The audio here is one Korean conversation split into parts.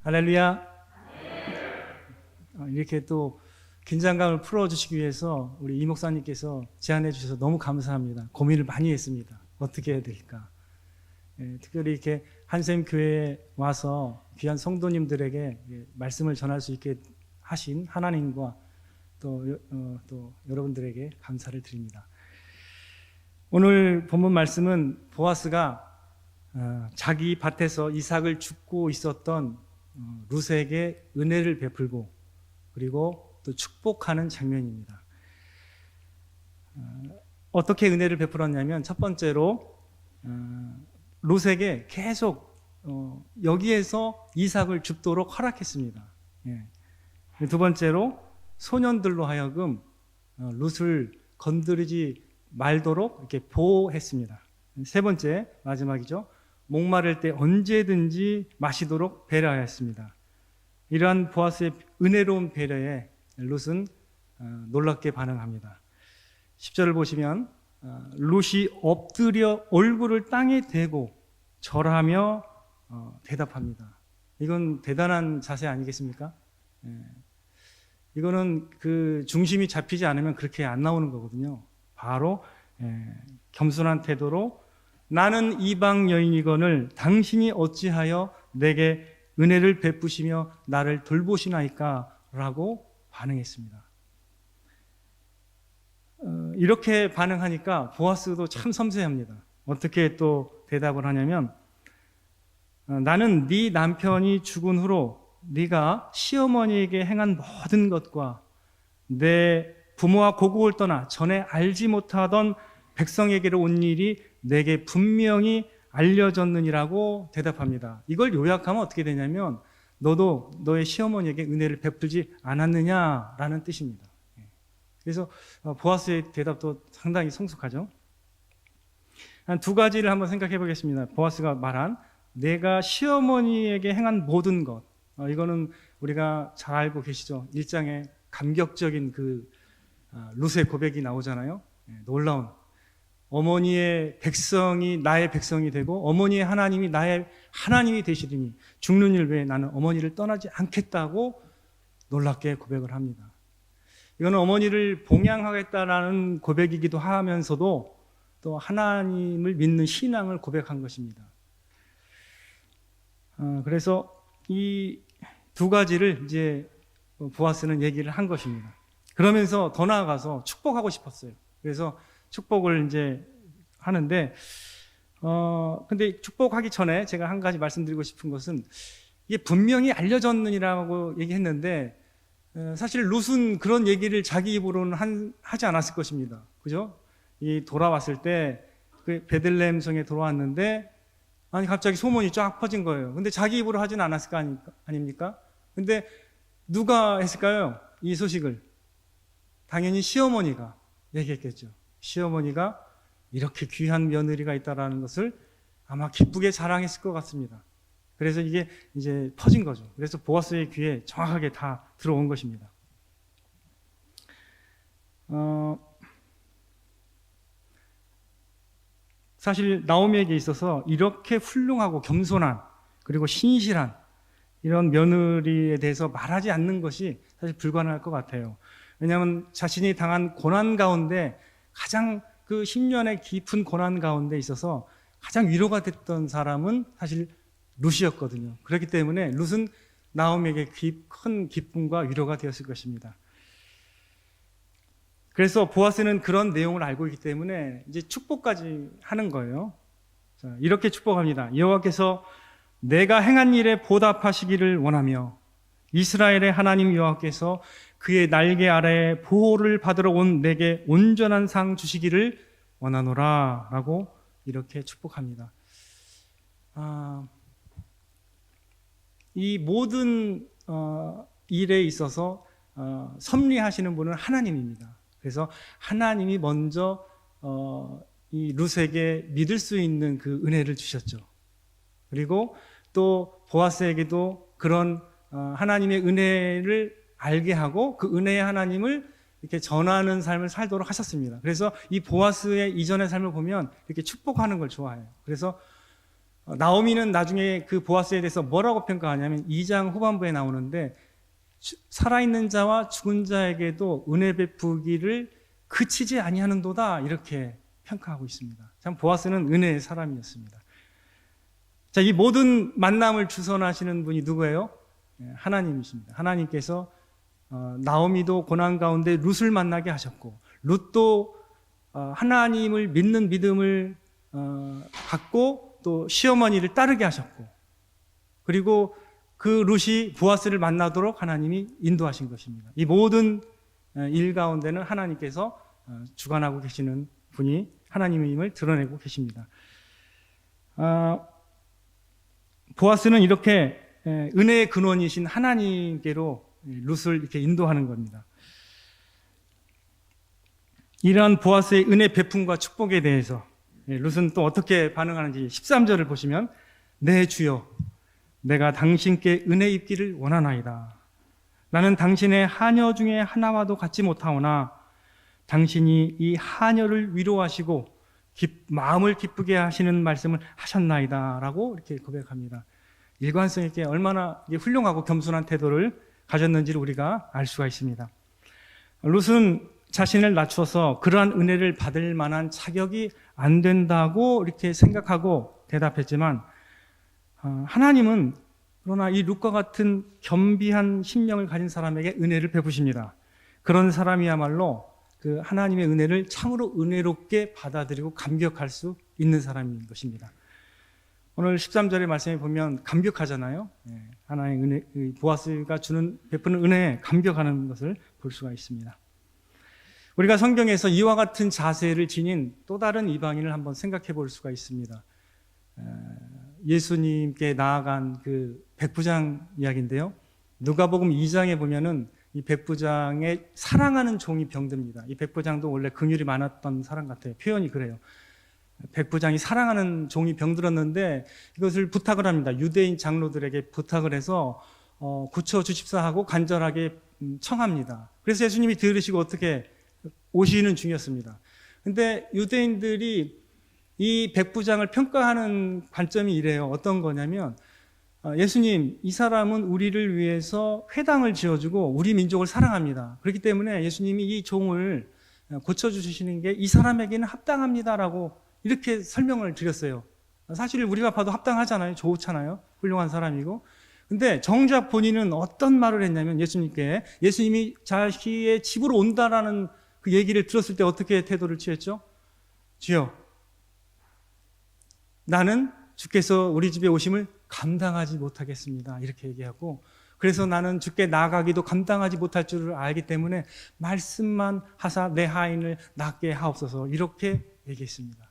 할렐루야. 이렇게 또 긴장감을 풀어주시기 위해서 우리 이 목사님께서 제안해 주셔서 너무 감사합니다. 고민을 많이 했습니다. 어떻게 해야 될까. 특별히 이렇게 한샘 교회에 와서 귀한 성도님들에게 말씀을 전할 수 있게 하신 하나님과 또 여러분들에게 감사를 드립니다. 오늘 본문 말씀은 보아스가 자기 밭에서 이삭을 줍고 있었던 룻에게 은혜를 베풀고 그리고 또 축복하는 장면입니다. 어떻게 은혜를 베풀었냐면 첫 번째로 룻에게 계속 여기에서 이삭을 줍도록 허락했습니다. 두 번째로 소년들로 하여금 룻을 건드리지 말도록 이렇게 보호했습니다. 세 번째 마지막이죠. 목마를 때 언제든지 마시도록 배려하였습니다. 이러한 보아스의 은혜로운 배려에 룻은 놀랍게 반응합니다. 10절을 보시면 룻이 엎드려 얼굴을 땅에 대고 절하며 대답합니다. 이건 대단한 자세 아니겠습니까? 이거는 그 중심이 잡히지 않으면 그렇게 안 나오는 거거든요. 바로 겸손한 태도로 나는 이방 여인이거늘 당신이 어찌하여 내게 은혜를 베푸시며 나를 돌보시나이까? 라고 반응했습니다. 이렇게 반응하니까 보아스도 참 섬세합니다. 어떻게 또 대답을 하냐면 나는 네 남편이 죽은 후로 네가 시어머니에게 행한 모든 것과 내 부모와 고국을 떠나 전에 알지 못하던 백성에게로 온 일이 내게 분명히 알려졌느니라고 대답합니다. 이걸 요약하면 어떻게 되냐면 너도 너의 시어머니에게 은혜를 베풀지 않았느냐라는 뜻입니다. 그래서 보아스의 대답도 상당히 성숙하죠. 한 두 가지를 한번 생각해 보겠습니다. 보아스가 말한 내가 시어머니에게 행한 모든 것, 이거는 우리가 잘 알고 계시죠. 1장에 감격적인 그 룻의 고백이 나오잖아요. 놀라운 어머니의 백성이 나의 백성이 되고 어머니의 하나님이 나의 하나님이 되시리니 죽는 일 외에 나는 어머니를 떠나지 않겠다고 놀랍게 고백을 합니다. 이거는 어머니를 봉양하겠다라는 고백이기도 하면서도 또 하나님을 믿는 신앙을 고백한 것입니다. 그래서 이 두 가지를 이제 보아스는 얘기를 한 것입니다. 그러면서 더 나아가서 축복하고 싶었어요. 그래서 축복을 이제 하는데, 근데 축복하기 전에 제가 한 가지 말씀드리고 싶은 것은 이게 분명히 알려졌느니라고 얘기했는데, 사실 룻은 그런 얘기를 자기 입으로는 하지 않았을 것입니다. 그죠? 이 돌아왔을 때, 그 베들레헴 성에 돌아왔는데, 아니, 갑자기 소문이 쫙 퍼진 거예요. 근데 자기 입으로 하진 않았을 거 아닙니까? 근데 누가 했을까요? 이 소식을. 당연히 시어머니가 얘기했겠죠. 시어머니가 이렇게 귀한 며느리가 있다라는 것을 아마 기쁘게 자랑했을 것 같습니다. 그래서 이게 이제 퍼진 거죠. 그래서 보아스의 귀에 정확하게 다 들어온 것입니다. 사실 나오미에게 있어서 이렇게 훌륭하고 겸손한 그리고 신실한 이런 며느리에 대해서 말하지 않는 것이 사실 불가능할 것 같아요. 왜냐하면 자신이 당한 고난 가운데 가장 그 10년의 깊은 고난 가운데 있어서 가장 위로가 됐던 사람은 사실 룻이었거든요. 그렇기 때문에 룻은 나오미에게 큰 기쁨과 위로가 되었을 것입니다. 그래서 보아스는 그런 내용을 알고 있기 때문에 이제 축복까지 하는 거예요. 자, 이렇게 축복합니다. 여호와께서 내가 행한 일에 보답하시기를 원하며 이스라엘의 하나님 여호와께서 그의 날개 아래에 보호를 받으러 온 내게 온전한 상 주시기를 원하노라 라고 이렇게 축복합니다. 이 모든 일에 있어서 섭리하시는 분은 하나님입니다. 그래서 하나님이 먼저 이 룻에게 믿을 수 있는 그 은혜를 주셨죠. 그리고 또 보아스에게도 그런 하나님의 은혜를 알게 하고 그 은혜의 하나님을 이렇게 전하는 삶을 살도록 하셨습니다. 그래서 이 보아스의 이전의 삶을 보면 이렇게 축복하는 걸 좋아해요. 그래서 나오미는 나중에 그 보아스에 대해서 뭐라고 평가하냐면 2장 후반부에 나오는데 살아있는 자와 죽은 자에게도 은혜 베푸기를 그치지 아니하는도다 이렇게 평가하고 있습니다. 참 보아스는 은혜의 사람이었습니다. 자, 이 모든 만남을 주선하시는 분이 누구예요? 하나님이십니다. 하나님께서 나오미도 고난 가운데 룻을 만나게 하셨고 룻도 하나님을 믿는 믿음을 갖고 또 시어머니를 따르게 하셨고 그리고 그 룻이 보아스를 만나도록 하나님이 인도하신 것입니다. 이 모든 일 가운데는 하나님께서 주관하고 계시는 분이 하나님임을 드러내고 계십니다. 보아스는 이렇게 은혜의 근원이신 하나님께로 룻을 이렇게 인도하는 겁니다. 이러한 보아스의 은혜 베품과 축복에 대해서 룻은 또 어떻게 반응하는지 13절을 보시면 내 주여 내가 당신께 은혜 입기를 원하나이다. 나는 당신의 하녀 중에 하나와도 같지 못하오나 당신이 이 하녀를 위로하시고 마음을 기쁘게 하시는 말씀을 하셨나이다 라고 이렇게 고백합니다. 일관성 있게 얼마나 훌륭하고 겸손한 태도를 가졌는지를 우리가 알 수가 있습니다. 룻은 자신을 낮춰서 그러한 은혜를 받을 만한 자격이 안 된다고 이렇게 생각하고 대답했지만 하나님은 그러나 이 룻과 같은 겸비한 심령을 가진 사람에게 은혜를 베푸십니다. 그런 사람이야말로 그 하나님의 은혜를 참으로 은혜롭게 받아들이고 감격할 수 있는 사람인 것입니다. 오늘 13절의 말씀에 보면 감격하잖아요. 하나님의 은혜, 보아스가 베푸는 은혜에 감격하는 것을 볼 수가 있습니다. 우리가 성경에서 이와 같은 자세를 지닌 또 다른 이방인을 한번 생각해 볼 수가 있습니다. 예수님께 나아간 그 백부장 이야기인데요. 누가복음 2장에 보면은 이 백부장의 사랑하는 종이 병듭니다. 이 백부장도 원래 긍휼이 많았던 사람 같아요. 표현이 그래요. 백부장이 사랑하는 종이 병들었는데 이것을 부탁을 합니다. 유대인 장로들에게 부탁을 해서 고쳐주십사 하고 간절하게 청합니다. 그래서 예수님이 들으시고 어떻게 오시는 중이었습니다. 근데 유대인들이 이 백부장을 평가하는 관점이 이래요. 어떤 거냐면 예수님, 이 사람은 우리를 위해서 회당을 지어주고 우리 민족을 사랑합니다. 그렇기 때문에 예수님이 이 종을 고쳐주시는 게 이 사람에게는 합당합니다라고 이렇게 설명을 드렸어요. 사실 우리가 봐도 합당하잖아요. 좋잖아요. 훌륭한 사람이고. 근데 정작 본인은 어떤 말을 했냐면 예수님이 자기의 집으로 온다라는 그 얘기를 들었을 때 어떻게 태도를 취했죠? 주여, 나는 주께서 우리 집에 오심을 감당하지 못하겠습니다. 이렇게 얘기하고 그래서 나는 주께 나아가기도 감당하지 못할 줄을 알기 때문에 말씀만 하사 내 하인을 낫게 하옵소서 이렇게 얘기했습니다.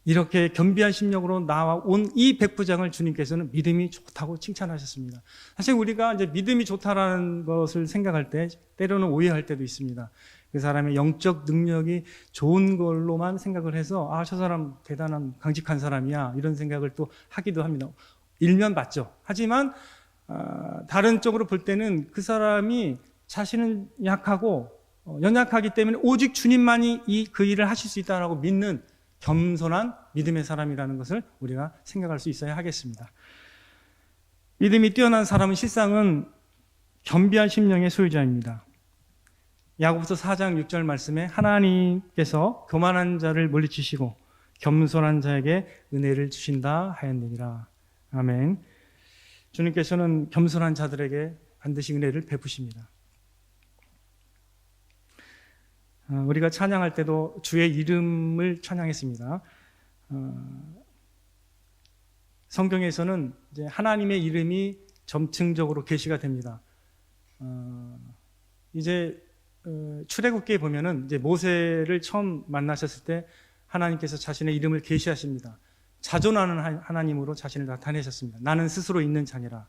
이렇게 겸비한 심령으로 나온 이 백부장을 주님께서는 믿음이 좋다고 칭찬하셨습니다. 사실 우리가 이제 믿음이 좋다라는 것을 생각할 때 때로는 오해할 때도 있습니다. 그 사람의 영적 능력이 좋은 걸로만 생각을 해서 저 사람 대단한 강직한 사람이야 이런 생각을 또 하기도 합니다. 일면 맞죠. 하지만 다른 쪽으로 볼 때는 그 사람이 자신은 약하고 연약하기 때문에 오직 주님만이 그 일을 하실 수 있다라고 믿는 겸손한 믿음의 사람이라는 것을 우리가 생각할 수 있어야 하겠습니다. 믿음이 뛰어난 사람은 실상은 겸비한 심령의 소유자입니다. 야고보서 4장 6절 말씀에 하나님께서 교만한 자를 물리치시고 겸손한 자에게 은혜를 주신다 하였느니라. 아멘. 주님께서는 겸손한 자들에게 반드시 은혜를 베푸십니다. 우리가 찬양할 때도 주의 이름을 찬양했습니다. 성경에서는 이제 하나님의 이름이 점층적으로 계시가 됩니다. 이제 출애굽기에 보면은 이제 모세를 처음 만나셨을 때 하나님께서 자신의 이름을 계시하십니다. 자존하는 하나님으로 자신을 나타내셨습니다. 나는 스스로 있는 자니라.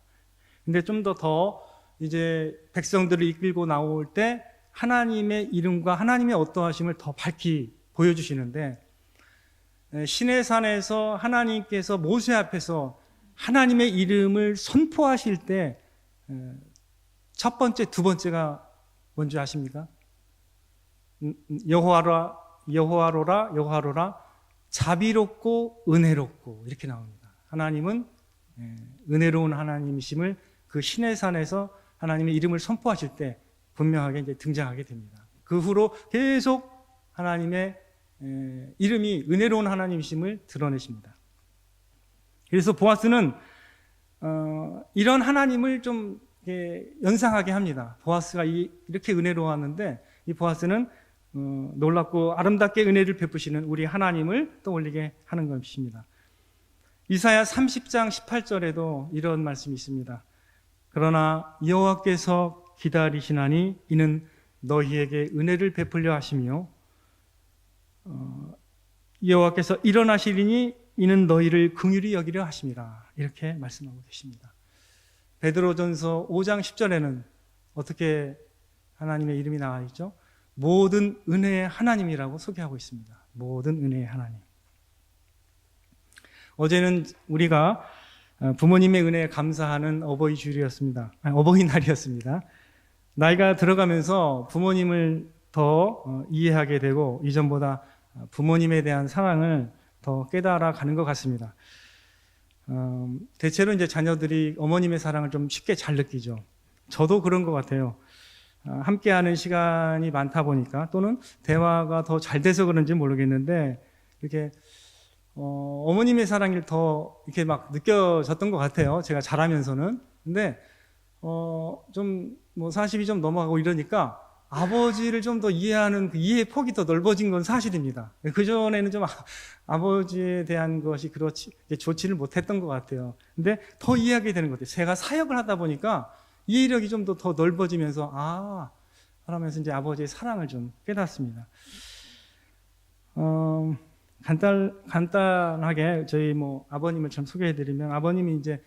근데 좀 더 이제 백성들을 이끌고 나올 때 하나님의 이름과 하나님의 어떠하심을 더 밝히 보여주시는데 시내 산에서 하나님께서 모세 앞에서 하나님의 이름을 선포하실 때 첫 번째, 두 번째가 뭔지 아십니까? 여호와로라 자비롭고 은혜롭고 이렇게 나옵니다. 하나님은 은혜로운 하나님이심을 그 시내산에서 하나님의 이름을 선포하실 때 분명하게 이제 등장하게 됩니다. 그 후로 계속 하나님의 이름이 은혜로운 하나님이심을 드러내십니다. 그래서 보아스는 이런 하나님을 좀 연상하게 합니다. 보아스가 이렇게 은혜로웠는데 이 보아스는 놀랍고 아름답게 은혜를 베푸시는 우리 하나님을 떠올리게 하는 것입니다. 이사야 30장 18절에도 이런 말씀이 있습니다. 그러나 여호와께서 기다리시나니 이는 너희에게 은혜를 베풀려 하시며 여호와께서 일어나시리니 이는 너희를 긍휼히 여기려 하심이라. 이렇게 말씀하고 계십니다. 베드로전서 5장 10절에는 어떻게 하나님의 이름이 나와 있죠? 모든 은혜의 하나님이라고 소개하고 있습니다. 모든 은혜의 하나님. 어제는 우리가 부모님의 은혜에 감사하는 어버이날이었습니다. 나이가 들어가면서 부모님을 더 이해하게 되고 이전보다 부모님에 대한 사랑을 더 깨달아 가는 것 같습니다. 대체로 이제 자녀들이 어머님의 사랑을 좀 쉽게 잘 느끼죠. 저도 그런 것 같아요. 함께하는 시간이 많다 보니까 또는 대화가 더 잘 돼서 그런지 모르겠는데 이렇게 어머님의 사랑이 더 이렇게 막 느껴졌던 것 같아요. 제가 자라면서는. 근데 좀 뭐 40이 좀 넘어가고 이러니까 아버지를 좀 더 이해하는 그 이해의 폭이 더 넓어진 건 사실입니다. 그전에는 좀 아버지에 대한 것이 그렇지 좋지를 못했던 것 같아요. 근데 더 이해하게 되는 것 같아요. 제가 사역을 하다 보니까 이해력이 좀 더 넓어지면서 그러면서 이제 아버지의 사랑을 좀 깨닫습니다. 간단하게 저희 아버님을 좀 소개해드리면 아버님이 이제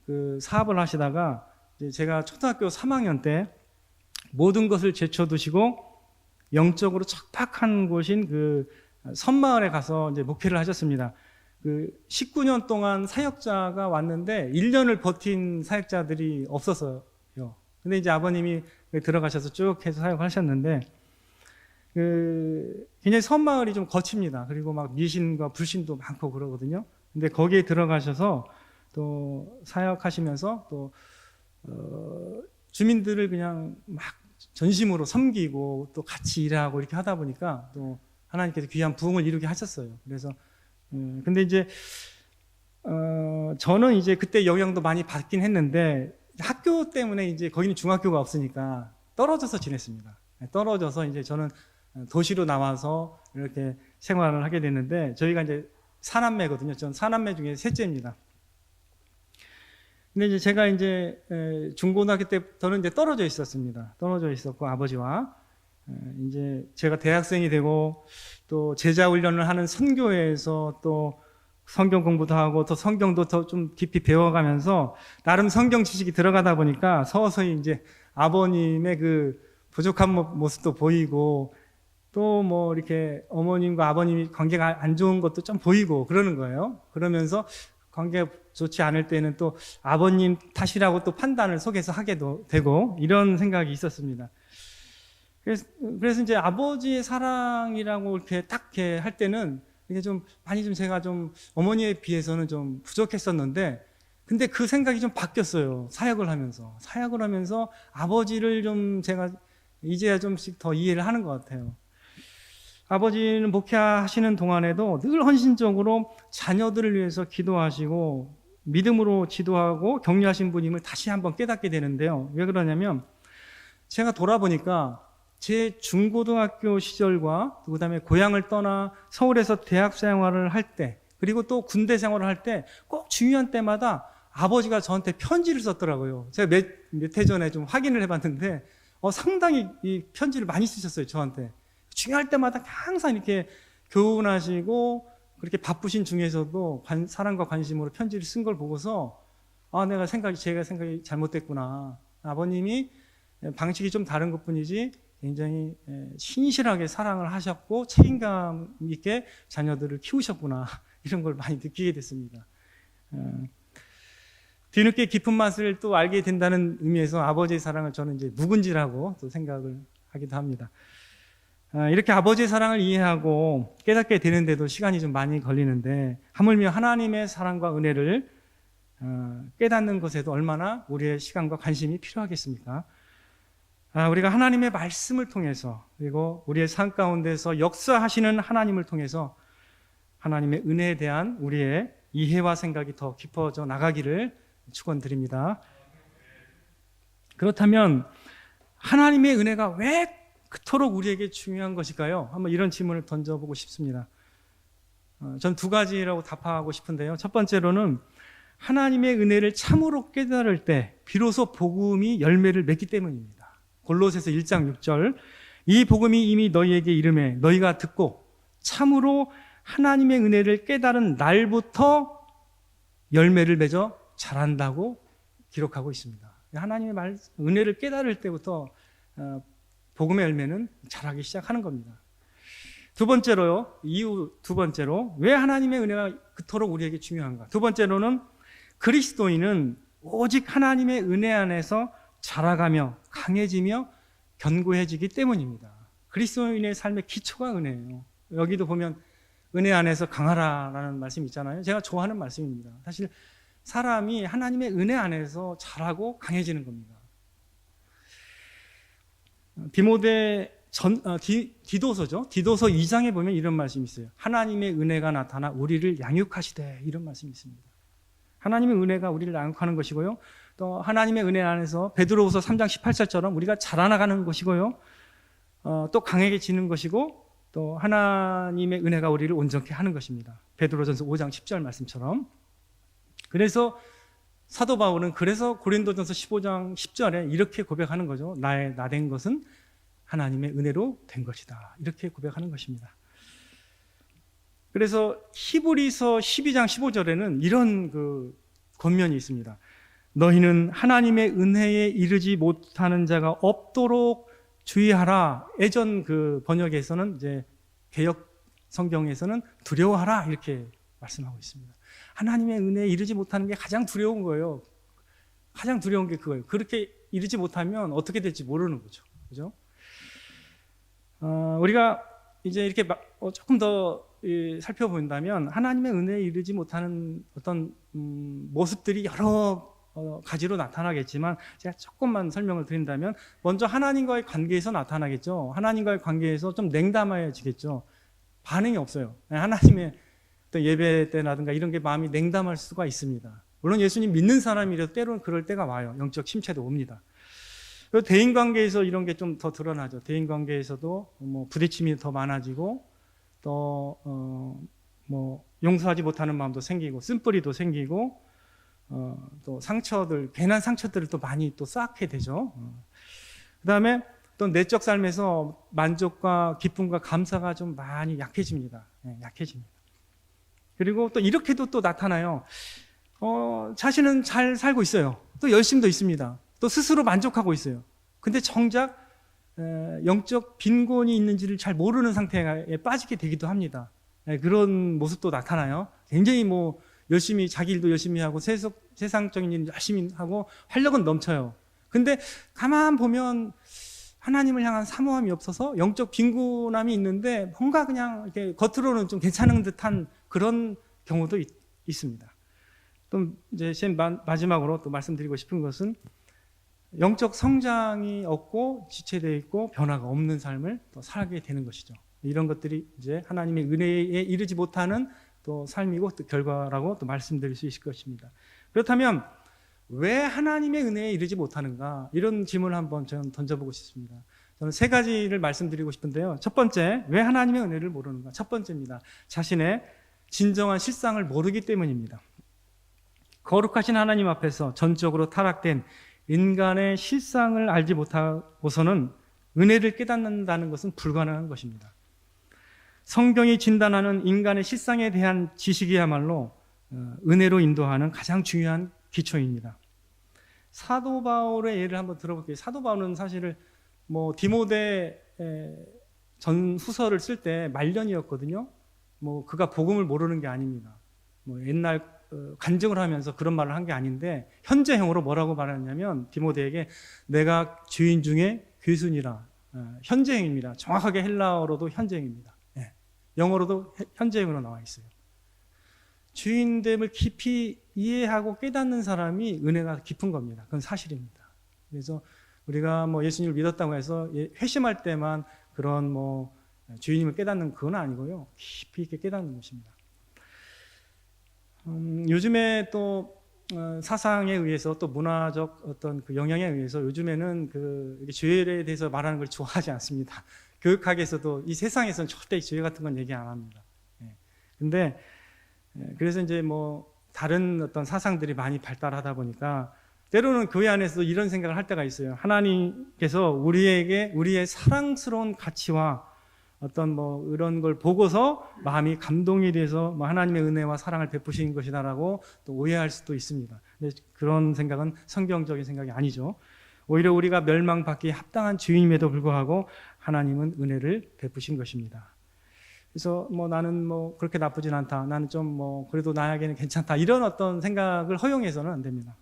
그 사업을 하시다가 이제 제가 초등학교 3학년 때 모든 것을 제쳐두시고 영적으로 척박한 곳인 그 섬마을에 가서 이제 목회를 하셨습니다. 그 19년 동안 사역자가 왔는데 1년을 버틴 사역자들이 없었어요. 근데 이제 아버님이 들어가셔서 쭉 해서 사역하셨는데 굉장히 섬마을이 좀 거칩니다. 그리고 막 미신과 불신도 많고 그러거든요. 근데 거기에 들어가셔서 또 사역하시면서 또 주민들을 그냥 막 전심으로 섬기고 또 같이 일하고 이렇게 하다 보니까 또 하나님께서 귀한 부흥을 이루게 하셨어요. 그래서 근데 이제 저는 이제 그때 영향도 많이 받긴 했는데 학교 때문에 이제 거기는 중학교가 없으니까 떨어져서 지냈습니다. 떨어져서 이제 저는 도시로 나와서 이렇게 생활을 하게 됐는데 저희가 이제 사남매거든요. 전 사남매 중에 셋째입니다. 근데 이제 제가 이제 중고등학교 때부터는 이제 떨어져 있었습니다. 떨어져 있었고 아버지와 이제 제가 대학생이 되고 또 제자 훈련을 하는 선교회에서 또 성경 공부도 하고 또 성경도 더 좀 깊이 배워가면서 나름 성경 지식이 들어가다 보니까 서서히 이제 아버님의 그 부족한 모습도 보이고 또 이렇게 어머님과 아버님이 관계가 안 좋은 것도 좀 보이고 그러는 거예요. 그러면서 관계가 좋지 않을 때는 또 아버님 탓이라고 또 판단을 속에서 하게 되고 이런 생각이 있었습니다. 그래서 이제 아버지의 사랑이라고 이렇게 딱 이렇게 할 때는 이게 좀 많이 좀 제가 좀 어머니에 비해서는 좀 부족했었는데 근데 그 생각이 좀 바뀌었어요. 사역을 하면서 아버지를 좀 제가 이제야 좀씩 더 이해를 하는 것 같아요. 아버지는 목회하시는 동안에도 늘 헌신적으로 자녀들을 위해서 기도하시고 믿음으로 지도하고 격려하신 분임을 다시 한번 깨닫게 되는데요. 왜 그러냐면 제가 돌아보니까 제 중고등학교 시절과 그다음에 고향을 떠나 서울에서 대학 생활을 할 때 그리고 또 군대 생활을 할 때 꼭 중요한 때마다 아버지가 저한테 편지를 썼더라고요. 제가 몇 해 전에 좀 확인을 해봤는데 상당히 이 편지를 많이 쓰셨어요. 저한테. 중요할 때마다 항상 이렇게 교훈하시고 그렇게 바쁘신 중에서도 사랑과 관심으로 편지를 쓴 걸 보고서 제가 생각이 잘못됐구나. 아버님이 방식이 좀 다른 것뿐이지 굉장히 신실하게 사랑을 하셨고 책임감 있게 자녀들을 키우셨구나. 이런 걸 많이 느끼게 됐습니다. 뒤늦게 깊은 맛을 또 알게 된다는 의미에서 아버지의 사랑을 저는 이제 묵은지라고 또 생각을 하기도 합니다. 이렇게 아버지의 사랑을 이해하고 깨닫게 되는데도 시간이 좀 많이 걸리는데 하물며 하나님의 사랑과 은혜를 깨닫는 것에도 얼마나 우리의 시간과 관심이 필요하겠습니까? 우리가 하나님의 말씀을 통해서 그리고 우리의 삶 가운데서 역사하시는 하나님을 통해서 하나님의 은혜에 대한 우리의 이해와 생각이 더 깊어져 나가기를 축원드립니다. 그렇다면 하나님의 은혜가 왜 그토록 우리에게 중요한 것일까요? 한번 이런 질문을 던져보고 싶습니다. 전 두 가지라고 답하고 싶은데요. 첫 번째로는 하나님의 은혜를 참으로 깨달을 때 비로소 복음이 열매를 맺기 때문입니다. 골로새서 1장 6절 이 복음이 이미 너희에게 이르매 너희가 듣고 참으로 하나님의 은혜를 깨달은 날부터 열매를 맺어 자란다고 기록하고 있습니다. 하나님의 은혜를 깨달을 때부터 복음의 열매는 자라기 시작하는 겁니다. 두 번째로요, 두 번째로 왜 하나님의 은혜가 그토록 우리에게 중요한가? 두 번째로는 그리스도인은 오직 하나님의 은혜 안에서 자라가며 강해지며 견고해지기 때문입니다. 그리스도인의 삶의 기초가 은혜예요. 여기도 보면 은혜 안에서 강하라라는 말씀이 있잖아요. 제가 좋아하는 말씀입니다. 사실 사람이 하나님의 은혜 안에서 자라고 강해지는 겁니다. 디도서죠. 디도서 2장에 보면 이런 말씀이 있어요. 하나님의 은혜가 나타나 우리를 양육하시되 이런 말씀이 있습니다. 하나님의 은혜가 우리를 양육하는 것이고요. 또 하나님의 은혜 안에서 베드로후서 3장 18절처럼 우리가 자라나가는 것이고요. 또 강해지는 것이고 또 하나님의 은혜가 우리를 온전케 하는 것입니다. 베드로전서 5장 10절 말씀처럼. 그래서 사도 바울은 그래서 고린도전서 15장 10절에 이렇게 고백하는 거죠. 나 된 것은 하나님의 은혜로 된 것이다. 이렇게 고백하는 것입니다. 그래서 히브리서 12장 15절에는 이런 권면이 있습니다. 너희는 하나님의 은혜에 이르지 못하는 자가 없도록 주의하라. 예전 번역에서는 이제 개역 성경에서는 두려워하라 이렇게 말씀하고 있습니다. 하나님의 은혜에 이르지 못하는 게 가장 두려운 거예요. 가장 두려운 게 그거예요. 그렇게 이르지 못하면 어떻게 될지 모르는 거죠. 그죠? 우리가 이제 이렇게 조금 더 살펴본다면 하나님의 은혜에 이르지 못하는 어떤 모습들이 여러 가지로 나타나겠지만 제가 조금만 설명을 드린다면 먼저 하나님과의 관계에서 나타나겠죠. 하나님과의 관계에서 좀 냉담해지겠죠. 반응이 없어요. 하나님의 예배 때라든가 이런 게 마음이 냉담할 수가 있습니다. 물론 예수님 믿는 사람이라도 때로는 그럴 때가 와요. 영적 침체도 옵니다. 대인관계에서 이런 게 좀 더 드러나죠. 대인관계에서도 부딪힘이 더 많아지고 또 용서하지 못하는 마음도 생기고 쓴뿌리도 생기고 또 괜한 상처들을 또 많이 또 쌓게 되죠. 그다음에 또 내적 삶에서 만족과 기쁨과 감사가 좀 많이 약해집니다. 약해집니다. 그리고 또 이렇게도 또 나타나요. 자신은 잘 살고 있어요. 또 열심도 있습니다. 또 스스로 만족하고 있어요. 근데 정작 영적 빈곤이 있는지를 잘 모르는 상태에 빠지게 되기도 합니다. 그런 모습도 나타나요. 굉장히 열심히 자기 일도 열심히 하고 세상적인 일 열심히 하고 활력은 넘쳐요. 근데 가만 보면 하나님을 향한 사모함이 없어서 영적 빈곤함이 있는데 뭔가 그냥 이렇게 겉으로는 좀 괜찮은 듯한 그런 경우도 있습니다. 또 이제 마지막으로 또 말씀드리고 싶은 것은 영적 성장이 없고 지체되어 있고 변화가 없는 삶을 또 살게 되는 것이죠. 이런 것들이 이제 하나님의 은혜에 이르지 못하는 또 삶이고 또 결과라고 또 말씀드릴 수 있을 것입니다. 그렇다면 왜 하나님의 은혜에 이르지 못하는가? 이런 질문을 한번 저는 던져보고 싶습니다. 저는 세 가지를 말씀드리고 싶은데요. 첫 번째, 왜 하나님의 은혜를 모르는가? 첫 번째입니다. 자신의 진정한 실상을 모르기 때문입니다. 거룩하신 하나님 앞에서 전적으로 타락된 인간의 실상을 알지 못하고서는 은혜를 깨닫는다는 것은 불가능한 것입니다. 성경이 진단하는 인간의 실상에 대한 지식이야말로 은혜로 인도하는 가장 중요한 기초입니다. 사도 바울의 예를 한번 들어볼게요. 사도 바울은 사실은 디모데 전 후서를 쓸 때 말년이었거든요. 그가 복음을 모르는 게 아닙니다. 옛날 간증을 하면서 그런 말을 한 게 아닌데 현재형으로 뭐라고 말했냐면 디모데에게 내가 죄인 중에 괴순이라 현재형입니다. 정확하게 헬라어로도 현재형입니다. 예. 영어로도 현재형으로 나와 있어요. 주인됨을 깊이 이해하고 깨닫는 사람이 은혜가 깊은 겁니다. 그건 사실입니다. 그래서 우리가 뭐 예수님을 믿었다고 해서 회심할 때만 그런 뭐 주인님을 깨닫는 그건 아니고요. 깊이 있게 깨닫는 것입니다. 요즘에 또 사상에 의해서 또 문화적 어떤 그 영향에 의해서 요즘에는 그 죄에 대해서 말하는 걸 좋아하지 않습니다. 교육학에서도 이 세상에서는 절대 죄 같은 건 얘기 안 합니다. 근데 그래서 이제 뭐 다른 어떤 사상들이 많이 발달하다 보니까 때로는 교회 안에서도 이런 생각을 할 때가 있어요. 하나님께서 우리에게 우리의 사랑스러운 가치와 어떤 뭐 이런 걸 보고서 마음이 감동이 돼서 뭐 하나님의 은혜와 사랑을 베푸신 것이다라고 또 오해할 수도 있습니다. 근데 그런 생각은 성경적인 생각이 아니죠. 오히려 우리가 멸망받기에 합당한 주인임에도 불구하고 하나님은 은혜를 베푸신 것입니다. 그래서 뭐 나는 뭐 그렇게 나쁘진 않다. 나는 좀 뭐 그래도 나에게는 괜찮다. 이런 어떤 생각을 허용해서는 안 됩니다.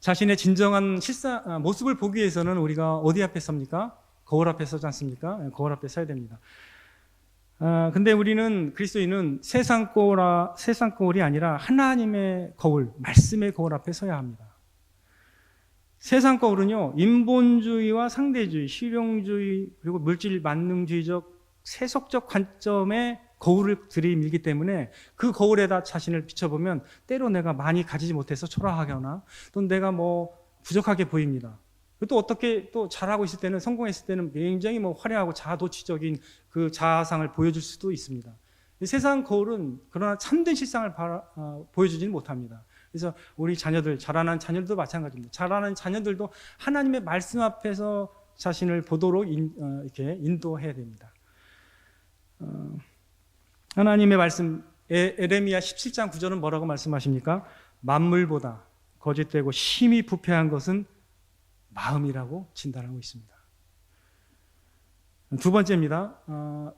자신의 진정한 모습을 보기 위해서는 우리가 어디 앞에 섭니까? 거울 앞에 서지 않습니까? 거울 앞에 서야 됩니다. 근데 우리는 그리스도인은 세상 거울이 아니라 하나님의 거울, 말씀의 거울 앞에 서야 합니다. 세상 거울은요, 인본주의와 상대주의, 실용주의, 그리고 물질 만능주의적 세속적 관점의 거울을 들이밀기 때문에 그 거울에다 자신을 비춰보면 때로 내가 많이 가지지 못해서 초라하거나 또 내가 뭐 부족하게 보입니다. 또 어떻게 또 잘하고 있을 때는 성공했을 때는 굉장히 뭐 화려하고 자아도취적인 그 자아상을 보여줄 수도 있습니다. 세상 거울은 그러나 참된 실상을 보여주지는 못합니다. 그래서 우리 자녀들, 자라난 자녀들도 마찬가지입니다. 자라난 자녀들도 하나님의 말씀 앞에서 자신을 보도록 이렇게 인도해야 됩니다. 하나님의 말씀 에레미야 17장 9절은 뭐라고 말씀하십니까? 만물보다 거짓되고 심히 부패한 것은 마음이라고 진단하고 있습니다. 두 번째입니다.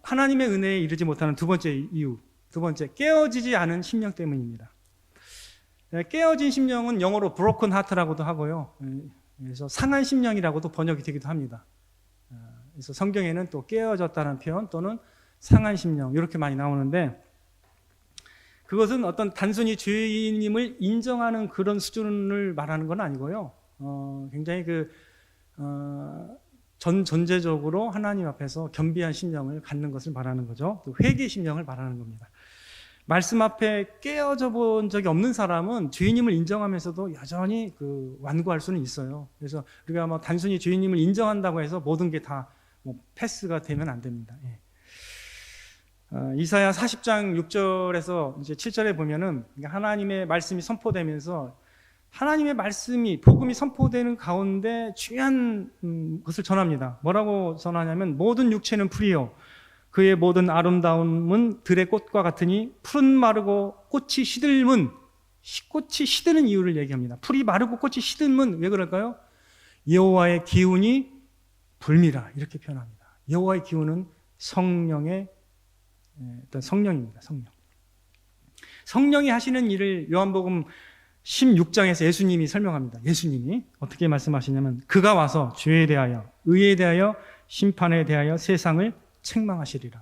하나님의 은혜에 이르지 못하는 두 번째 이유. 두 번째, 깨어지지 않은 심령 때문입니다. 깨어진 심령은 영어로 broken heart라고도 하고요. 그래서 상한 심령이라고도 번역이 되기도 합니다. 그래서 성경에는 또 깨어졌다는 표현 또는 상한 심령 이렇게 많이 나오는데 그것은 어떤 단순히 죄인임을 인정하는 그런 수준을 말하는 건 아니고요. 굉장히 전제적으로 하나님 앞에서 겸비한 심령을 갖는 것을 말하는 거죠. 또 회개의 심령을 말하는 겁니다. 말씀 앞에 깨어져 본 적이 없는 사람은 죄인임을 인정하면서도 여전히 완고할 수는 있어요. 그래서 우리가 뭐 단순히 죄인임을 인정한다고 해서 모든 게 다 뭐 패스가 되면 안 됩니다. 예. 이사야 40장 6절에서 이제 7절에 보면은 하나님의 말씀이 선포되면서 하나님의 말씀이 복음이 선포되는 가운데 중요한 것을 전합니다. 뭐라고 전하냐면 모든 육체는 풀이요 그의 모든 아름다움은 들의 꽃과 같으니 풀은 마르고 꽃이 시들면 꽃이 시드는 이유를 얘기합니다. 풀이 마르고 꽃이 시들면 왜 그럴까요? 여호와의 기운이 불미라 이렇게 표현합니다. 여호와의 기운은 성령의 어떤 성령입니다. 성령이 하시는 일을 요한복음 16장에서 예수님이 설명합니다. 예수님이 어떻게 말씀하시냐면 그가 와서 죄에 대하여 의에 대하여 심판에 대하여 세상을 책망하시리라.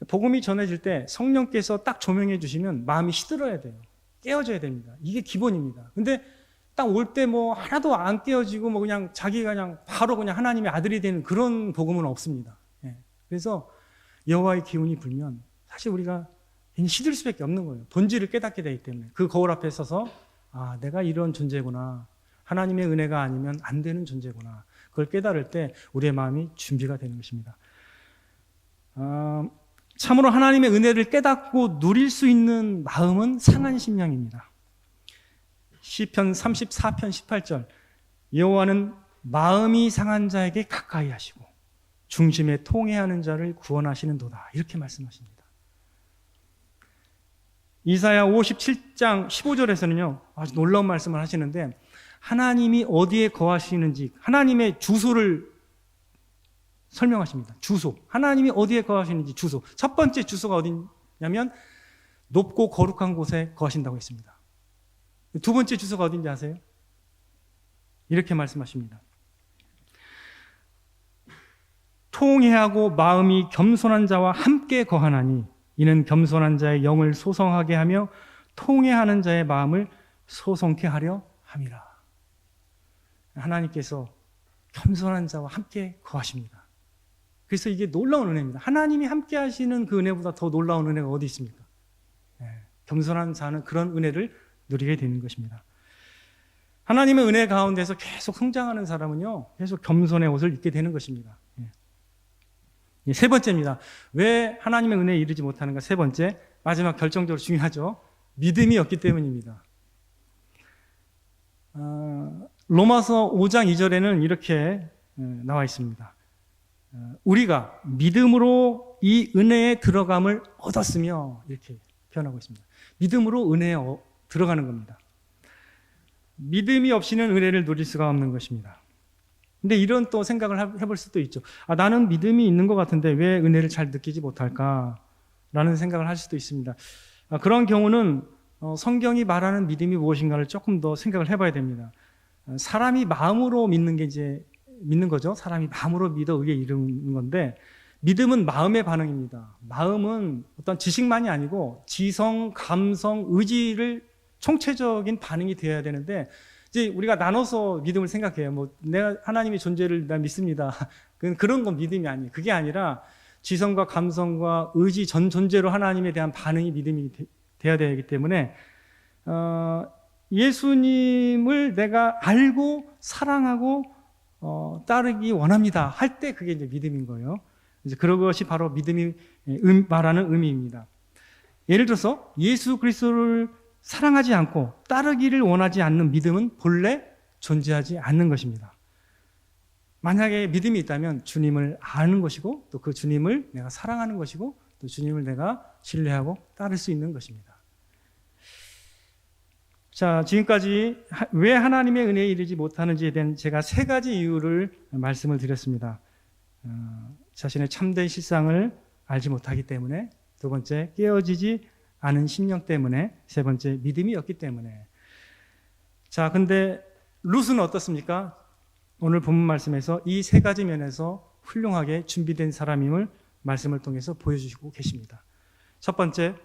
복음이 전해질 때 성령께서 딱 조명해 주시면 마음이 시들어야 돼요. 깨어져야 됩니다. 이게 기본입니다. 근데 딱 올 때 뭐 하나도 안 깨어지고 뭐 그냥 자기가 그냥 바로 그냥 하나님의 아들이 되는 그런 복음은 없습니다. 그래서 여호와의 기운이 불면 사실 우리가 시들 수밖에 없는 거예요. 본질을 깨닫게 되기 때문에 그 거울 앞에 서서 내가 이런 존재구나. 하나님의 은혜가 아니면 안 되는 존재구나. 그걸 깨달을 때 우리의 마음이 준비가 되는 것입니다. 참으로 하나님의 은혜를 깨닫고 누릴 수 있는 마음은 상한 심령입니다. 시편 34편 18절 여호와는 마음이 상한 자에게 가까이 하시고 중심에 통회하는 자를 구원하시는도다 이렇게 말씀하십니다. 이사야 57장 15절에서는요 아주 놀라운 말씀을 하시는데 하나님이 어디에 거하시는지 하나님의 주소를 설명하십니다. 주소. 하나님이 어디에 거하시는지 주소. 첫 번째 주소가 어디냐면 높고 거룩한 곳에 거하신다고 했습니다. 두 번째 주소가 어딘지 아세요? 이렇게 말씀하십니다. 통회하고 마음이 겸손한 자와 함께 거하나니 이는 겸손한 자의 영을 소성하게 하며 통회하는 자의 마음을 소성케 하려 함이라. 하나님께서 겸손한 자와 함께 거하십니다. 그래서 이게 놀라운 은혜입니다. 하나님이 함께 하시는 그 은혜보다 더 놀라운 은혜가 어디 있습니까? 겸손한 자는 그런 은혜를 누리게 되는 것입니다. 하나님의 은혜 가운데서 계속 성장하는 사람은요, 계속 겸손의 옷을 입게 되는 것입니다. 세 번째입니다. 왜 하나님의 은혜에 이르지 못하는가? 세 번째, 마지막 결정적으로 중요하죠. 믿음이 없기 때문입니다. 로마서 5장 2절에는 이렇게 나와 있습니다. 우리가 믿음으로 이 은혜에 들어감을 얻었으며, 이렇게 표현하고 있습니다. 믿음으로 은혜에 들어가는 겁니다. 믿음이 없이는 은혜를 누릴 수가 없는 것입니다. 근데 이런 또 생각을 해볼 수도 있죠. 나는 믿음이 있는 것 같은데 왜 은혜를 잘 느끼지 못할까라는 생각을 할 수도 있습니다. 그런 경우는 성경이 말하는 믿음이 무엇인가를 조금 더 생각을 해봐야 됩니다. 사람이 마음으로 믿는 게 이제 믿는 거죠. 사람이 마음으로 믿어 의에 이르는 건데, 믿음은 마음의 반응입니다. 마음은 어떤 지식만이 아니고 지성, 감성, 의지를 총체적인 반응이 되어야 되는데, 이제 우리가 나눠서 믿음을 생각해요. 내가 하나님의 존재를 난 믿습니다. 그런 건 믿음이 아니에요. 그게 아니라 지성과 감성과 의지 전 존재로 하나님에 대한 반응이 믿음이 돼야 되기 때문에, 예수님을 내가 알고 사랑하고 따르기 원합니다 할 때 그게 이제 믿음인 거예요. 이제 그것이 바로 믿음이 말하는 의미입니다. 예를 들어서 예수 그리스도를 사랑하지 않고 따르기를 원하지 않는 믿음은 본래 존재하지 않는 것입니다. 만약에 믿음이 있다면 주님을 아는 것이고, 또 그 주님을 내가 사랑하는 것이고, 또 주님을 내가 신뢰하고 따를 수 있는 것입니다. 자, 지금까지 왜 하나님의 은혜에 이르지 못하는지에 대한 제가 세 가지 이유를 말씀을 드렸습니다. 자신의 참된 실상을 알지 못하기 때문에, 두 번째, 깨어지지 않은 심령 때문에, 세 번째, 믿음이 없기 때문에. 자, 근데 룻은 어떻습니까? 오늘 본문 말씀에서 이 세 가지 면에서 훌륭하게 준비된 사람임을 말씀을 통해서 보여주시고 계십니다. 첫 번째,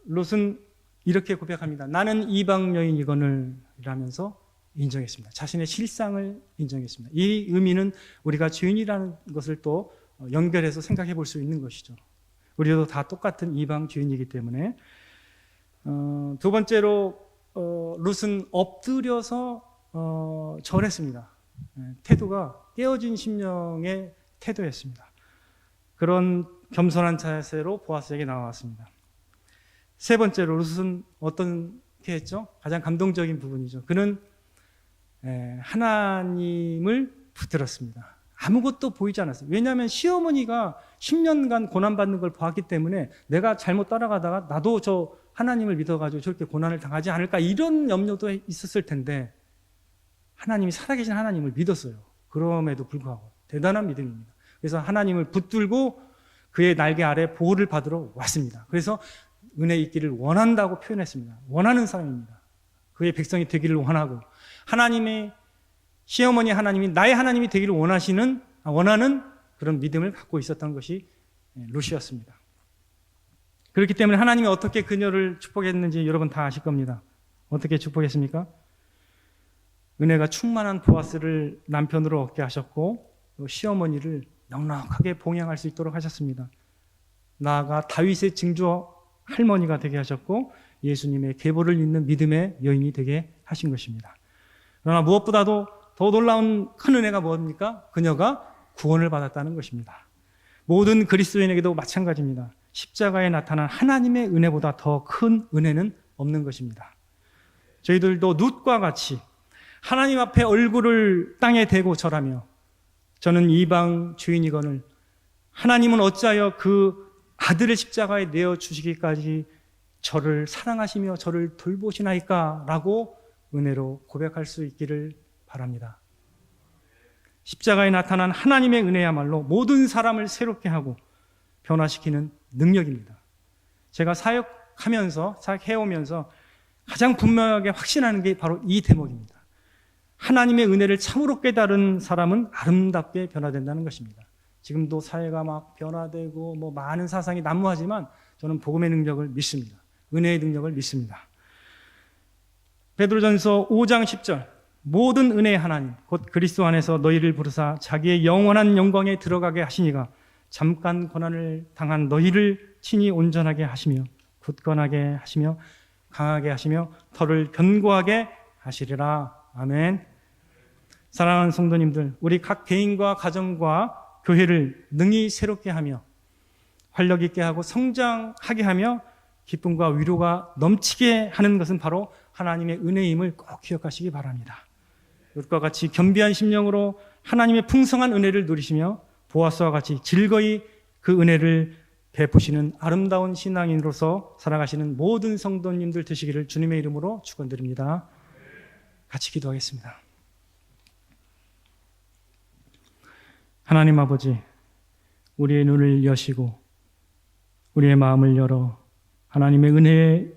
룻은 이렇게 고백합니다. 나는 이방 여인이거늘 이라면서 인정했습니다. 자신의 실상을 인정했습니다. 이 의미는 우리가 주인이라는 것을 또 연결해서 생각해 볼 수 있는 것이죠. 우리도 다 똑같은 이방 주인이기 때문에. 두 번째로 룻은 엎드려서 절했습니다. 태도가 깨어진 심령의 태도였습니다. 그런 겸손한 자세로 보아스에게 나왔습니다. 세 번째로 룻은 어떻게 했죠? 가장 감동적인 부분이죠. 그는 하나님을 붙들었습니다. 아무것도 보이지 않았어요. 왜냐하면 시어머니가 10년간 고난받는 걸 보았기 때문에 내가 잘못 따라가다가 나도 저 하나님을 믿어가지고 저렇게 고난을 당하지 않을까, 이런 염려도 있었을 텐데 하나님이 살아계신 하나님을 믿었어요. 그럼에도 불구하고 대단한 믿음입니다. 그래서 하나님을 붙들고 그의 날개 아래 보호를 받으러 왔습니다. 그래서 은혜 있기를 원한다고 표현했습니다. 원하는 사람입니다. 그의 백성이 되기를 원하고, 하나님의 시어머니 하나님이 나의 하나님이 되기를 원하는 그런 믿음을 갖고 있었던 것이 룻이었습니다. 그렇기 때문에 하나님이 어떻게 그녀를 축복했는지 여러분 다 아실 겁니다. 어떻게 축복했습니까? 은혜가 충만한 보아스를 남편으로 얻게 하셨고, 또 시어머니를 넉넉하게 봉양할 수 있도록 하셨습니다. 나아가 다윗의 증조 할머니가 되게 하셨고, 예수님의 계보를 잇는 믿음의 여인이 되게 하신 것입니다. 그러나 무엇보다도 더 놀라운 큰 은혜가 뭡니까? 그녀가 구원을 받았다는 것입니다. 모든 그리스도인에게도 마찬가지입니다. 십자가에 나타난 하나님의 은혜보다 더 큰 은혜는 없는 것입니다. 저희들도 룻과 같이 하나님 앞에 얼굴을 땅에 대고 절하며, 저는 이방 주인이거늘 하나님은 어찌하여 그 아들을 십자가에 내어주시기까지 저를 사랑하시며 저를 돌보시나이까 라고 은혜로 고백할 수 있기를 바랍니다. 십자가에 나타난 하나님의 은혜야말로 모든 사람을 새롭게 하고 변화시키는 능력입니다. 제가 사역해오면서 가장 분명하게 확신하는 게 바로 이 대목입니다. 하나님의 은혜를 참으로 깨달은 사람은 아름답게 변화된다는 것입니다. 지금도 사회가 막 변화되고 뭐 많은 사상이 난무하지만 저는 복음의 능력을 믿습니다. 은혜의 능력을 믿습니다. 베드로전서 5장 10절 모든 은혜의 하나님 곧 그리스도 안에서 너희를 부르사 자기의 영원한 영광에 들어가게 하시니가 잠깐 고난을 당한 너희를 친히 온전하게 하시며 굳건하게 하시며 강하게 하시며 털을 견고하게 하시리라. 아멘. 사랑하는 성도님들, 우리 각 개인과 가정과 교회를 능히 새롭게 하며 활력 있게 하고 성장하게 하며 기쁨과 위로가 넘치게 하는 것은 바로 하나님의 은혜임을 꼭 기억하시기 바랍니다. 롯과 같이 겸비한 심령으로 하나님의 풍성한 은혜를 누리시며 보아스와 같이 즐거이 그 은혜를 베푸시는 아름다운 신앙인으로서 살아가시는 모든 성도님들 되시기를 주님의 이름으로 축원드립니다. 같이 기도하겠습니다. 하나님 아버지, 우리의 눈을 여시고 우리의 마음을 열어 하나님의 은혜의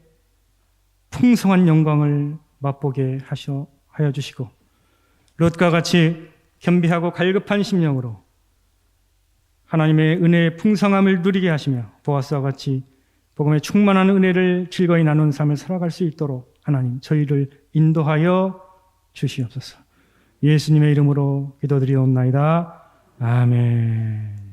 풍성한 영광을 맛보게 하여 주시고 롯과 같이 겸비하고 갈급한 심령으로 하나님의 은혜의 풍성함을 누리게 하시며 보아스와 같이 복음의 충만한 은혜를 즐거이 나눈 삶을 살아갈 수 있도록 하나님 저희를 인도하여 주시옵소서. 예수님의 이름으로 기도드리옵나이다. 아멘.